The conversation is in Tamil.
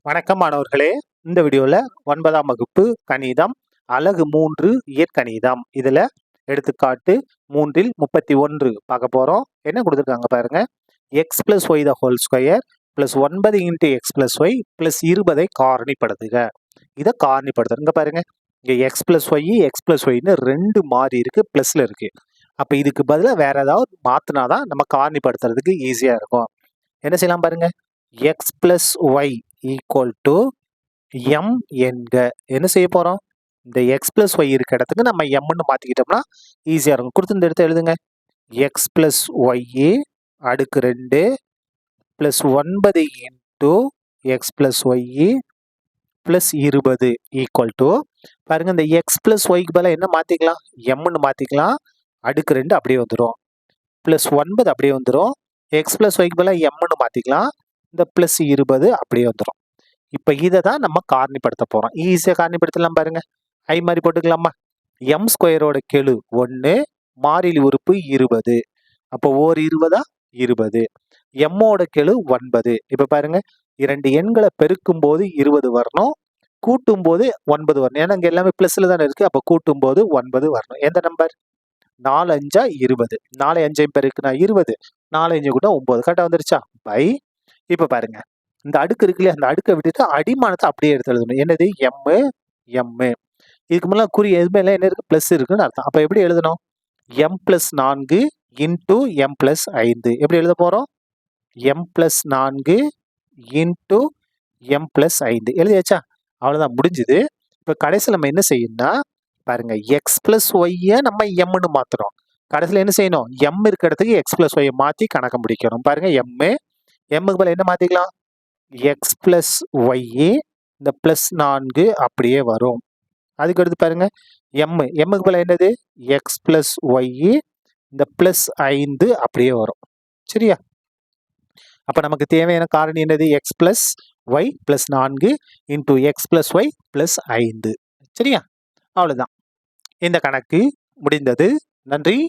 வணக்கம் மாணவர்களே. இந்த வீடியோல 9ஆம் வகுப்பு கணிதம் அலகு 3 இயற்கணிதம் இதுல எடுத்துக்காட்டு 3இல் 31 பார்க்க போறோம். என்ன கொடுத்துருக்காங்க பாருங்க. x plus y the whole square plus 9 into x plus y plus 20 காரணிப்படுத்துக. இதை காரணிப்படுத்துங்க பாருங்க. இங்க x plus y ரெண்டு மாறி இருக்கு, பிளஸ்ல இருக்கு. அப்ப இதுக்கு பதிலா வேற ஏதாவது மாத்தினாதான் நம்ம காரணிப்படுத்துறதுக்கு ஈஸியா இருக்கும். என்ன செய்யலாம் பாருங்க. x plus y equal to m என்க. என்ன செய்ய போறோம்? இந்த x plus y இருக்க இடத்துக்கு நம்ம mன்னு மாத்திக்கிட்டோம்னா ஈஸியா இருக்கும். கொடுத்து இந்த இடத்த எழுதுங்க. x plus y அடுக்கு 2 plus 9 into x plus y plus 20 equal to பாருங்க. இந்த x plus yக்கு பதிலா என்ன மாத்திக்கலாம்? mன்னு மாத்திக்கலாம். அடுக்கு 2 அப்படியே வந்துடும். plus 9 அப்படியே வந்துடும். x plus yக்கு பதிலா mன்னு மாத்திக்கலாம். இந்த plus 20 அப்படியே வந்துடும். இப்ப இதை தான் நம்ம காரணிப்படுத்த போறோம். ஈஸியா காரணிப்படுத்தலாம் பாருங்க. ஐ மாதிரி போட்டுக்கலாமா? m ஸ்கொயரோட கெழு 1, மாறிலி உறுப்பு 20. அப்போ ஓர் 20 20. m ஓட கெழு 9. இப்ப பாருங்க, இரண்டு எண்களை பெருக்கும் போது 20 வரணும், கூட்டும் போது 9 வரணும். ஏன்னா இங்க எல்லாமே பிளஸ்ல தானே இருக்கு. அப்ப கூட்டும் போது 9 வரணும். எந்த நம்பர்? 4 5 20. 4 5 பெருக்குனா 20, 4 5 கூட 9. கரெக்டா வந்துருச்சா? பை. இப்ப பாருங்க, இந்த அடுக்கு இருக்கு இல்லையா, அந்த அடுக்கை விட்டுட்டு அடிமானத்தை அப்படியே எடுத்து எழுதணும். என்னது? m. இதுக்கு முன்னாடி குறி எதுவுமே இல்லை, என்ன இருக்கு? பிளஸ் இருக்குன்னு அர்த்தம். அப்ப எப்படி எழுதணும்? m plus 4 into m plus 5. எப்படி எழுத போறோம்? m plus 4 into m plus 5 எழுதியாச்சா? அவ்வளவுதான், முடிஞ்சுது. இப்ப கடைசியில் நம்ம என்ன செய்யணும்னா பாருங்க, x plus y நம்ம mன்னு மாத்துறோம். கடைசியில் என்ன செய்யணும்? m இருக்க இடத்துக்கு x plus y மாத்தி கணக்க முடிக்கணும். பாருங்க, mக்கு பதிலா என்ன மாத்திக்கலாம்? x plus y இந்த plus 4 அப்படியே வரும். அதுக்கு அடுத்து பாருங்க, mக்கு பதிலா என்னது? x plus y இந்த plus 5 அப்படியே வரும். சரியா? அப்ப நமக்கு தேவையான காரணி என்னது? x plus y plus 4 into x plus y plus 5. சரியா? அவ்வளவுதான். இந்த கணக்கு முடிந்தது. நன்றி.